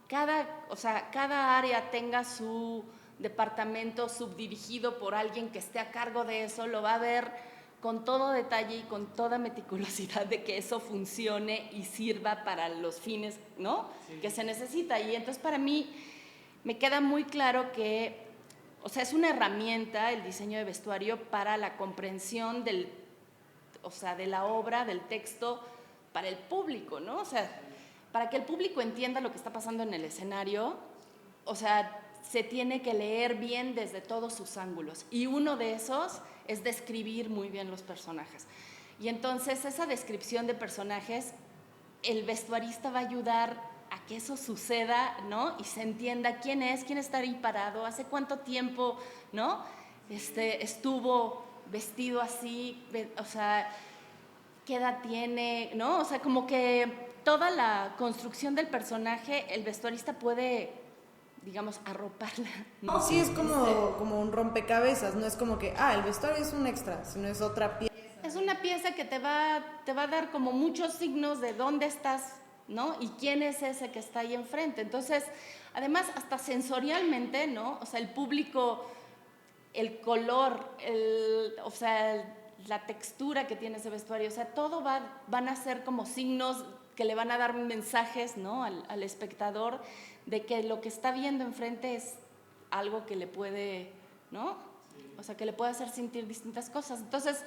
cada área tenga su departamento subdirigido por alguien que esté a cargo de eso, lo va a ver con todo detalle y con toda meticulosidad de que eso funcione y sirva para los fines, ¿no? Sí. Que se necesita. Y entonces para mí me queda muy claro que, o sea, es una herramienta el diseño de vestuario para la comprensión de la obra, del texto, para el público, ¿no? O sea, para que el público entienda lo que está pasando en el escenario, o sea, se tiene que leer bien desde todos sus ángulos. Y uno de esos es describir muy bien los personajes. Y entonces esa descripción de personajes, el vestuarista va a ayudar a que eso suceda, ¿no? Y se entienda quién está ahí parado, hace cuánto tiempo, ¿no? Estuvo vestido así, o sea, qué edad tiene, ¿no? O sea, como que toda la construcción del personaje, el vestuarista puede, digamos, arroparla, ¿no? Sí, es como un rompecabezas, no es como que, el vestuario es un extra, sino es otra pieza. Es una pieza que te va a dar como muchos signos de dónde estás, ¿no? Y quién es ese que está ahí enfrente. Entonces, además, hasta sensorialmente, ¿no? O sea, el público, el color, o sea, la textura que tiene ese vestuario, o sea, todo van a ser como signos que le van a dar mensajes, ¿no? al espectador de que lo que está viendo enfrente es algo que le puede, ¿no? O sea, que le puede hacer sentir distintas cosas. Entonces,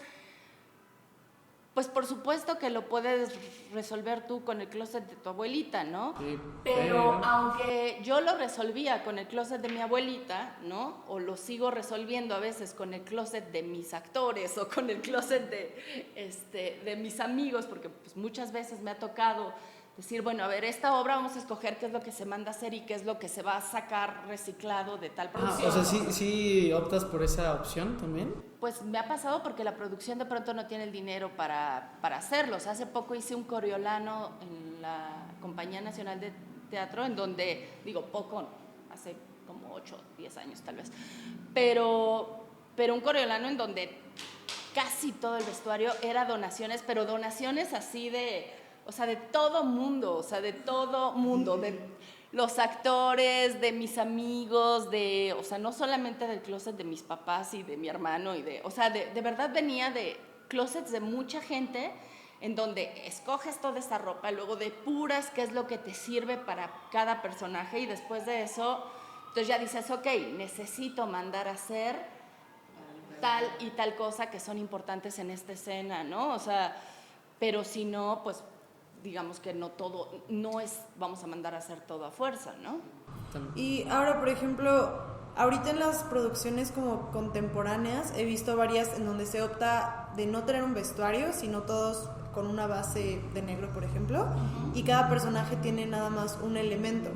pues por supuesto que lo puedes resolver tú con el closet de tu abuelita, ¿no? Sí, pero aunque yo lo resolvía con el closet de mi abuelita, ¿no? O lo sigo resolviendo a veces con el closet de mis actores o con el closet de mis amigos, porque pues muchas veces me ha tocado decir, bueno, a ver, esta obra vamos a escoger qué es lo que se manda a hacer y qué es lo que se va a sacar reciclado de tal producción. O sea, ¿sí optas por esa opción también? Pues me ha pasado porque la producción de pronto no tiene el dinero para hacerlo. O sea, hace poco hice un Coriolano en la Compañía Nacional de Teatro, en donde, digo, poco, hace como 8 o 10 años tal vez, pero un Coriolano en donde casi todo el vestuario era donaciones, pero donaciones así de, o sea, de todo mundo, o sea, de todo mundo, de los actores, de mis amigos, de, o sea, no solamente del closet de mis papás y de mi hermano, y de, o sea, de verdad venía de closets de mucha gente, en donde escoges toda esa ropa, luego depuras qué es lo que te sirve para cada personaje, y después de eso, entonces ya dices, ok, necesito mandar a hacer tal y tal cosa que son importantes en esta escena, ¿no? O sea, pero si no, pues digamos que no todo, no es, vamos a mandar a hacer todo a fuerza, ¿no? Y ahora, por ejemplo, ahorita en las producciones como contemporáneas he visto varias en donde se opta de no tener un vestuario, sino todos con una base de negro, por ejemplo, y cada personaje tiene nada más un elemento.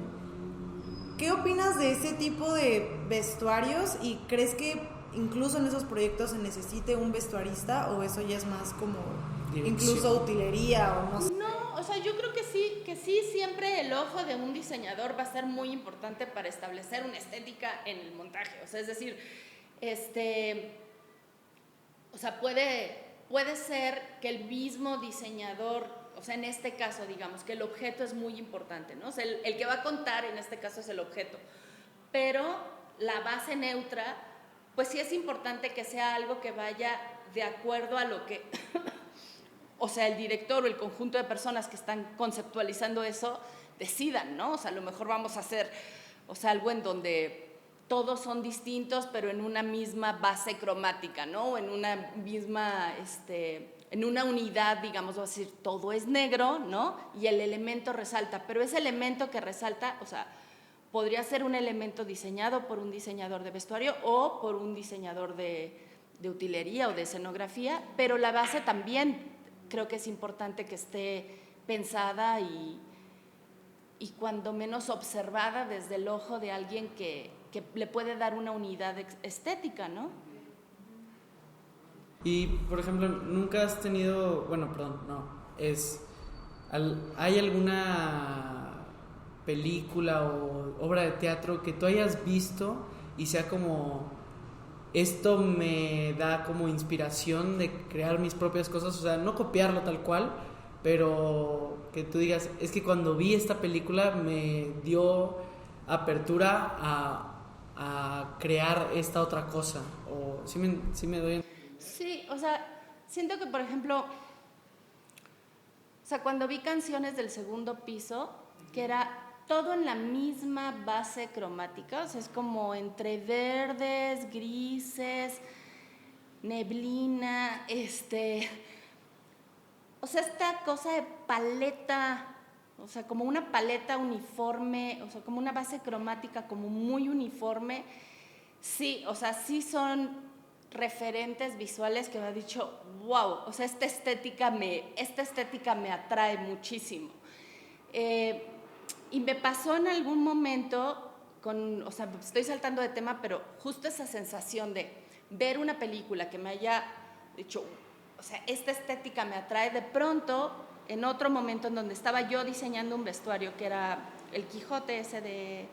¿Qué opinas de ese tipo de vestuarios y crees que incluso en esos proyectos se necesite un vestuarista o eso ya es más como incluso utilería o no sé? No, o sea, yo creo que sí, siempre el ojo de un diseñador va a ser muy importante para establecer una estética en el montaje. O sea, es decir, o sea, puede ser que el mismo diseñador, o sea, en este caso, digamos, que el objeto es muy importante, ¿no? O sea, el que va a contar en este caso es el objeto, pero la base neutra, pues sí es importante que sea algo que vaya de acuerdo a lo que, o sea, el director o el conjunto de personas que están conceptualizando eso decidan, ¿no? O sea, a lo mejor vamos a hacer, o sea, algo en donde todos son distintos, pero en una misma base cromática, ¿no? En una misma, en una unidad, digamos, vamos a decir, todo es negro, ¿no? Y el elemento resalta, pero ese elemento que resalta, o sea, podría ser un elemento diseñado por un diseñador de vestuario o por un diseñador de utilería o de escenografía, pero la base también creo que es importante que esté pensada y cuando menos observada desde el ojo de alguien que le puede dar una unidad estética, ¿no? Y, por ejemplo, ¿nunca has tenido, bueno, perdón, no, ¿hay alguna película o obra de teatro que tú hayas visto y sea como, esto me da como inspiración de crear mis propias cosas? O sea, no copiarlo tal cual, pero que tú digas, es que cuando vi esta película me dio apertura a crear esta otra cosa, o sí me doy. Sí, o sea, siento que, por ejemplo, o sea, cuando vi Canciones del Segundo Piso, que era todo en la misma base cromática, o sea, es como entre verdes, grises, neblina, o sea, esta cosa de paleta, o sea, como una paleta uniforme, o sea, como una base cromática como muy uniforme. Sí, o sea, sí son referentes visuales que me ha dicho, wow, o sea, esta estética me atrae muchísimo. Y me pasó en algún momento, o sea, estoy saltando de tema, pero justo esa sensación de ver una película que me haya dicho, o sea, esta estética me atrae, de pronto, en otro momento en donde estaba yo diseñando un vestuario que era el Quijote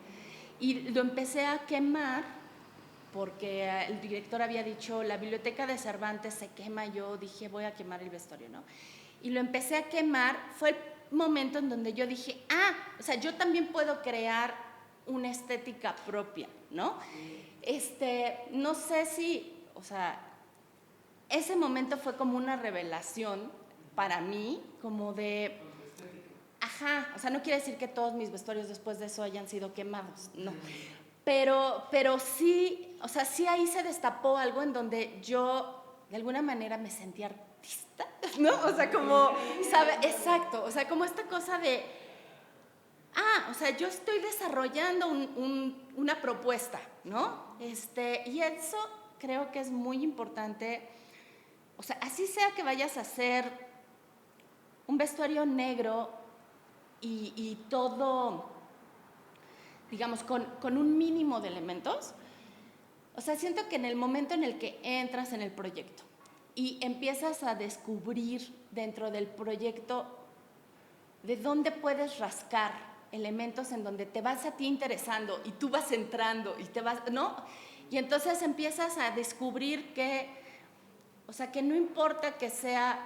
y lo empecé a quemar porque el director había dicho, la biblioteca de Cervantes se quema, yo dije, voy a quemar el vestuario, ¿no? Y lo empecé a quemar, fue el momento en donde yo dije, o sea, yo también puedo crear una estética propia, ¿no? No sé si, o sea, ese momento fue como una revelación para mí, como de, o sea, no quiere decir que todos mis vestuarios después de eso hayan sido quemados, no. Pero sí, o sea, sí ahí se destapó algo en donde yo de alguna manera me sentía artista, ¿no? O sea, como, ¿sabe? Exacto, o sea, como esta cosa de, o sea, yo estoy desarrollando una propuesta, ¿no? Y eso creo que es muy importante, o sea, así sea que vayas a hacer un vestuario negro y todo, digamos, con un mínimo de elementos. O sea, siento que en el momento en el que entras en el proyecto y empiezas a descubrir dentro del proyecto de dónde puedes rascar elementos en donde te vas a ti interesando y tú vas entrando y te vas, ¿no? Y entonces empiezas a descubrir que, O sea, que no importa que sea,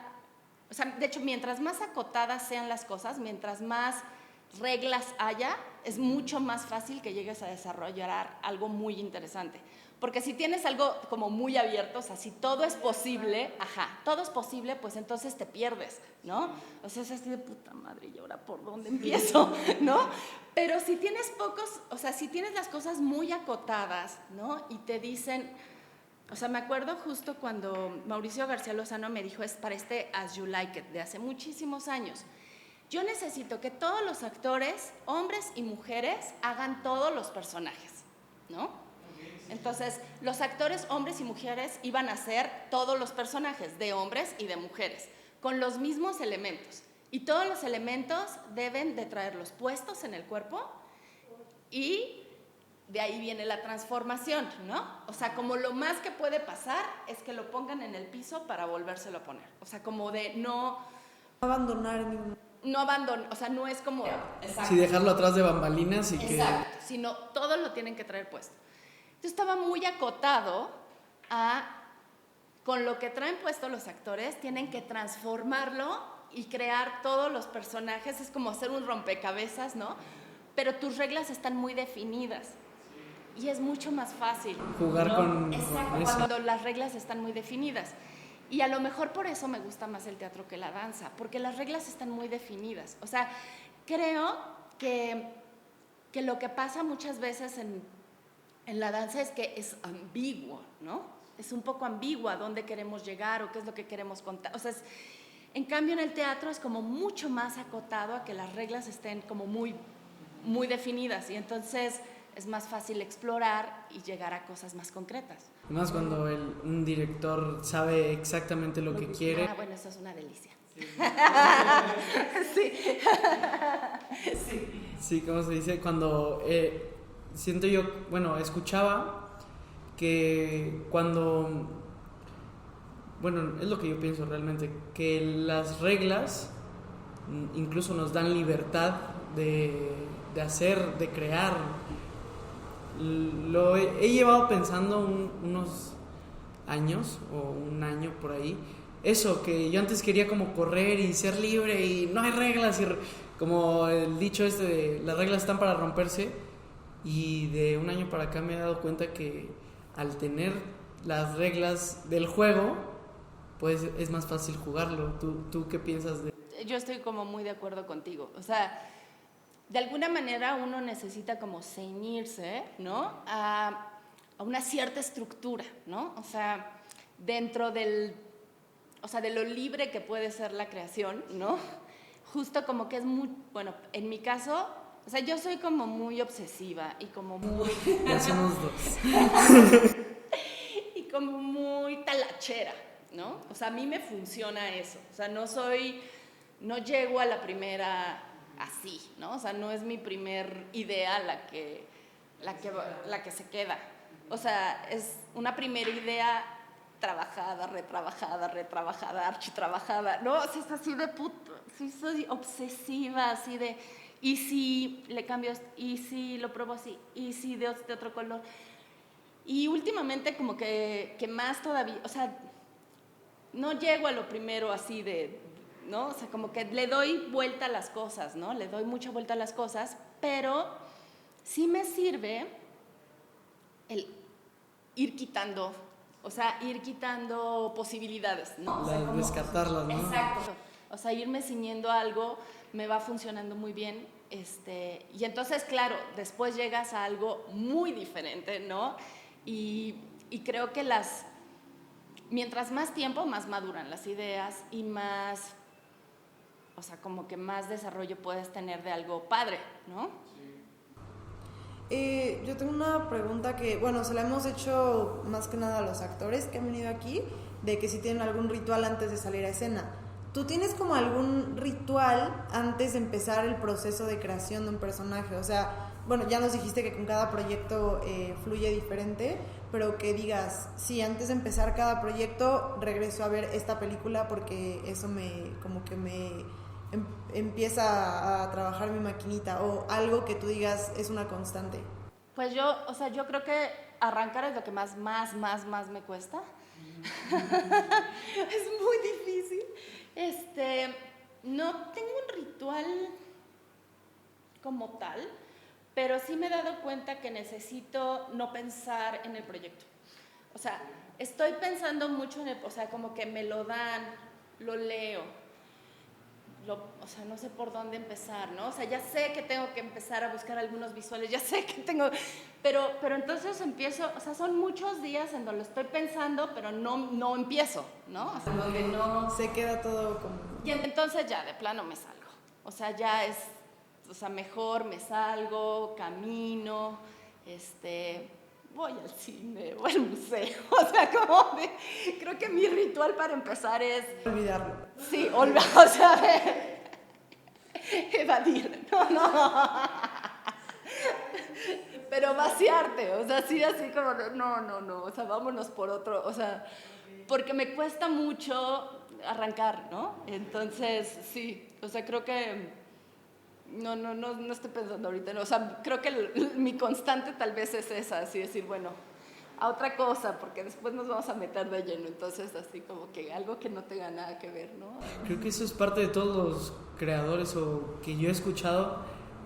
o sea, de hecho, mientras más acotadas sean las cosas, mientras más reglas haya, es mucho más fácil que llegues a desarrollar algo muy interesante. Porque si tienes algo como muy abierto, o sea, si todo es posible, todo es posible, pues entonces te pierdes, ¿no? O sea, es así de puta madre, ¿y ahora por dónde empiezo? ¿No? Pero si tienes o sea, si tienes las cosas muy acotadas, ¿no? Y te dicen, o sea, me acuerdo justo cuando Mauricio García Lozano me dijo, es para As You Like It, de hace muchísimos años. Yo necesito que todos los actores, hombres y mujeres, hagan todos los personajes, ¿no? Entonces, los actores, hombres y mujeres, iban a hacer todos los personajes, de hombres y de mujeres, con los mismos elementos. Y todos los elementos deben de traerlos puestos en el cuerpo y de ahí viene la transformación, ¿no? O sea, como lo más que puede pasar es que lo pongan en el piso para volvérselo a poner. O sea, como de no abandonar ningún... No abandonar, o sea, no es como... Sí, dejarlo atrás de bambalinas y exacto, sino todo lo tienen que traer puesto. Entonces estaba muy acotado con lo que traen puesto los actores, tienen que transformarlo y crear todos los personajes, es como hacer un rompecabezas, ¿no? Pero tus reglas están muy definidas y es mucho más fácil jugar, ¿no? con eso. Cuando las reglas están muy definidas. Y a lo mejor por eso me gusta más el teatro que la danza, porque las reglas están muy definidas. O sea, creo que lo que pasa muchas veces en la danza es que es ambiguo, ¿no? Es un poco ambigua a dónde queremos llegar o qué es lo que queremos contar. O sea, en cambio en el teatro es como mucho más acotado a que las reglas estén como muy, muy definidas y entonces es más fácil explorar y llegar a cosas más concretas. Más cuando un director sabe exactamente lo que quiere. Bueno, eso es una delicia. Sí, ¿cómo se dice? Cuando... siento yo, bueno, escuchaba que cuando, bueno, es lo que yo pienso realmente, que las reglas incluso nos dan libertad de hacer, de crear. Lo he llevado pensando unos años, o un año por ahí, eso, que yo antes quería como correr y ser libre y no hay reglas, y como el dicho de las reglas están para romperse. Y de un año para acá me he dado cuenta que al tener las reglas del juego, pues es más fácil jugarlo. ¿Tú qué piensas de...? Yo estoy como muy de acuerdo contigo. O sea, de alguna manera uno necesita como ceñirse, ¿no? A una cierta estructura, ¿no? O sea, dentro de lo libre que puede ser la creación, ¿no? Justo como que es muy... Bueno, en mi caso... O sea, yo soy como muy obsesiva y como muy... Ya somos dos. Y como muy talachera, ¿no? O sea, a mí me funciona eso. O sea, no llego a la primera así, ¿no? O sea, no es mi primer idea la que se queda. O sea, es una primera idea trabajada, retrabajada, architrabajada, ¿no? O sea, es así de puto. Sí, soy obsesiva, así de... ¿Y si le cambio? ¿Y si lo pruebo así? ¿Y si de otro color? Y últimamente como que más todavía, o sea, no llego a lo primero así de, ¿no? O sea, como que le doy vuelta a las cosas, ¿no? Le doy mucha vuelta a las cosas, pero sí me sirve el ir quitando posibilidades, ¿no? O sea, descartarlas, ¿no? Exacto. O sea, irme ciñendo a algo me va funcionando muy bien. Y entonces, claro, después llegas a algo muy diferente, ¿no? Y creo que mientras más tiempo, más maduran las ideas y más, o sea, como que más desarrollo puedes tener de algo padre, ¿no? Yo tengo una pregunta que, bueno, se la hemos hecho más que nada a los actores que han venido aquí, de que si tienen algún ritual antes de salir a escena. ¿Tú tienes como algún ritual antes de empezar el proceso de creación de un personaje? O sea, bueno, ya nos dijiste que con cada proyecto fluye diferente, pero que digas, sí, antes de empezar cada proyecto regreso a ver esta película porque eso me empieza a trabajar mi maquinita, o algo que tú digas es una constante. Pues yo creo que arrancar es lo que más me cuesta. No tengo un ritual como tal, pero sí me he dado cuenta que necesito no pensar en el proyecto. O sea, estoy pensando mucho en o sea, como que me lo dan, lo leo, o sea, no sé por dónde empezar, ¿no? O sea, ya sé que tengo que empezar a buscar algunos visuales, ya sé que tengo, pero entonces empiezo, o sea, son muchos días en donde lo estoy pensando, pero no empiezo, ¿no? O sea, donde no... Se queda todo como... Y entonces ya, de plano me salgo. O sea, ya es, o sea, mejor me salgo, camino, voy al cine o al museo. O sea, creo que mi ritual para empezar es... Olvidarlo. Sí, o sea, evadir. No. Pero vaciarte, o sea, sí, así como, no, o sea, vámonos por otro, o sea, porque me cuesta mucho arrancar, ¿no? Entonces, sí, o sea, creo que no estoy pensando ahorita, ¿no? O sea, creo que mi constante tal vez es esa, así decir, bueno, a otra cosa, porque después nos vamos a meter de lleno, entonces así como que algo que no tenga nada que ver, ¿no? Creo que eso es parte de todos los creadores o que yo he escuchado,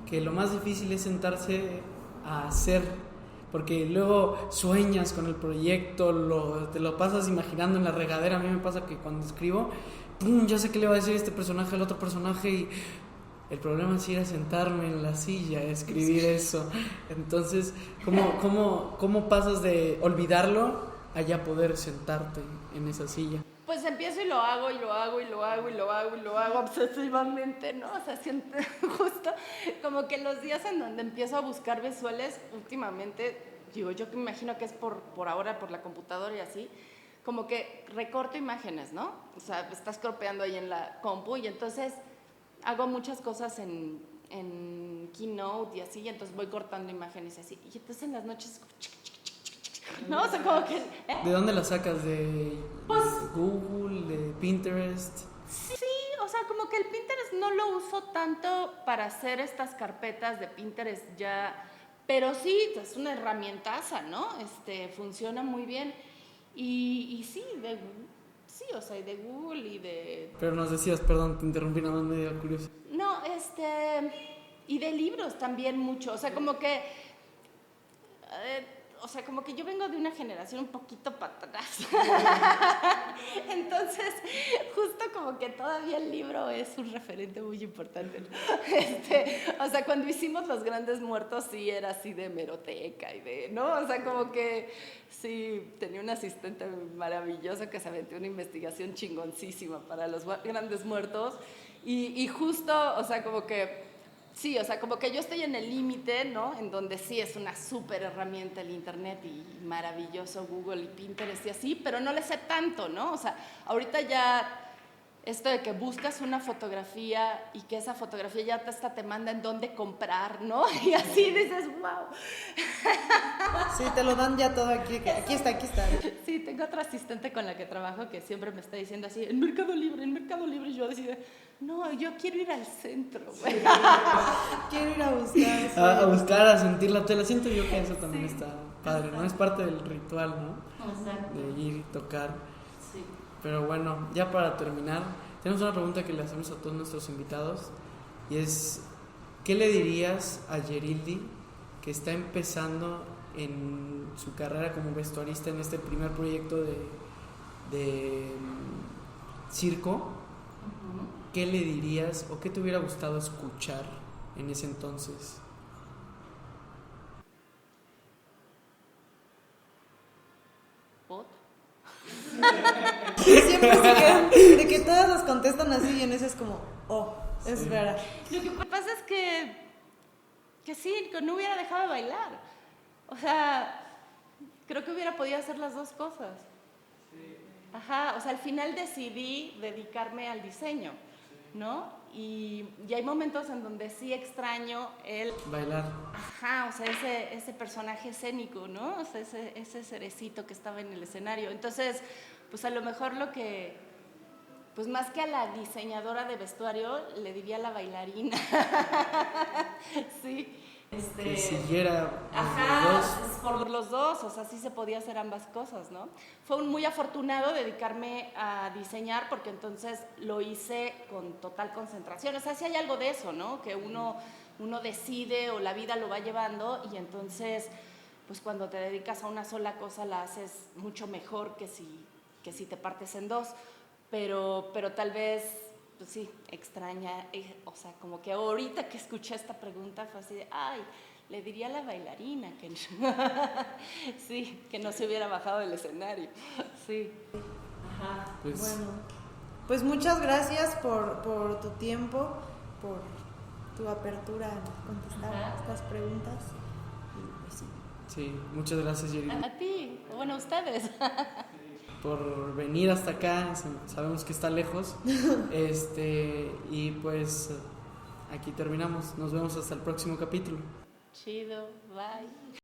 que lo más difícil es sentarse a hacer, porque luego sueñas con el proyecto, te lo pasas imaginando en la regadera. A mí me pasa que cuando escribo, ¡pum!, ya sé qué le va a decir este personaje al otro personaje, y el problema es ir a sentarme en la silla a escribir eso. Entonces, ¿cómo pasas de olvidarlo a ya poder sentarte en esa silla? Pues empiezo y lo hago obsesivamente, ¿no? O sea, siento justo como que los días en donde empiezo a buscar visuales, últimamente, digo, yo que me imagino que es por ahora, por la computadora y así, como que recorto imágenes, ¿no? O sea, estás cropeando ahí en la compu y entonces hago muchas cosas en Keynote y así, y entonces voy cortando imágenes y así. Y entonces en las noches... ¿No? O sea, como que... ¿De dónde las sacas? ¿De Pues, Google? ¿De Pinterest? Sí, o sea, como que el Pinterest no lo uso tanto para hacer estas carpetas de Pinterest ya, pero sí, es una herramientaza, ¿no? Funciona muy bien. Y sí, sí, o sea, y de Google y de... Pero nos decías, perdón, te interrumpí, nada más medio curioso. No, y de libros también mucho, o sea, como que... o sea, como que yo vengo de una generación un poquito para atrás. Entonces, justo como que todavía el libro es un referente muy importante, ¿no? O sea, cuando hicimos Los Grandes Muertos, sí era así de hemeroteca y de, ¿no? O sea, como que sí, tenía un asistente maravilloso que se aventó una investigación chingoncísima para Los Grandes Muertos. Y justo, o sea, como que... Sí, o sea, como que yo estoy en el límite, ¿no? En donde sí es una súper herramienta el internet y maravilloso Google y Pinterest y así, pero no le sé tanto, ¿no? O sea, ahorita ya esto de que buscas una fotografía y que esa fotografía ya te manda en dónde comprar, ¿no? Y así dices, wow. Sí, te lo dan ya todo aquí, aquí está. Sí, tengo otra asistente con la que trabajo que siempre me está diciendo así, en Mercado Libre, y yo decía, no, yo quiero ir al centro, güey. Sí. Quiero ir a buscar. Sí. A buscar, a sentir la tela. Siento yo que eso también está padre, ¿no? Es parte del ritual, ¿no? Exacto. De ir y tocar. Sí. Pero bueno, ya para terminar, tenemos una pregunta que le hacemos a todos nuestros invitados, y es, ¿qué le dirías a Yerildi, que está empezando en su carrera como vestuarista en este primer proyecto de circo? Uh-huh. ¿Qué le dirías o qué te hubiera gustado escuchar en ese entonces? Siempre se quedan de que todas nos contestan así y en ese es como, oh, es verdad. Lo que pasa es que sí, que no hubiera dejado de bailar. O sea, creo que hubiera podido hacer las dos cosas. Ajá, o sea, al final decidí dedicarme al diseño, ¿no? Y hay momentos en donde sí extraño el... Bailar. Ajá, o sea, ese personaje escénico, ¿no? O sea, ese cerecito que estaba en el escenario. Entonces, pues a lo mejor lo que... Pues más que a la diseñadora de vestuario, le diría a la bailarina. Sí, que siguiera Ajá, los dos. por los dos, o sea, sí se podía hacer ambas cosas, ¿no? Fue muy afortunado dedicarme a diseñar porque entonces lo hice con total concentración. O sea, sí hay algo de eso, ¿no? Que uno decide o la vida lo va llevando y entonces, pues cuando te dedicas a una sola cosa la haces mucho mejor que si te partes en dos. Pero tal vez, pues sí, extraña, o sea, como que ahorita que escuché esta pregunta fue así de, ay, le diría a la bailarina que sí, que no se hubiera bajado del escenario, sí. Ajá. Pues, Bueno, pues muchas gracias por tu tiempo, por tu apertura a contestar estas preguntas. Y pues sí. sí, muchas gracias, Yeri, A ti, bueno, a ustedes. por venir hasta acá. Sabemos que está lejos. Y pues aquí terminamos. Nos vemos hasta el próximo capítulo. Chido, bye.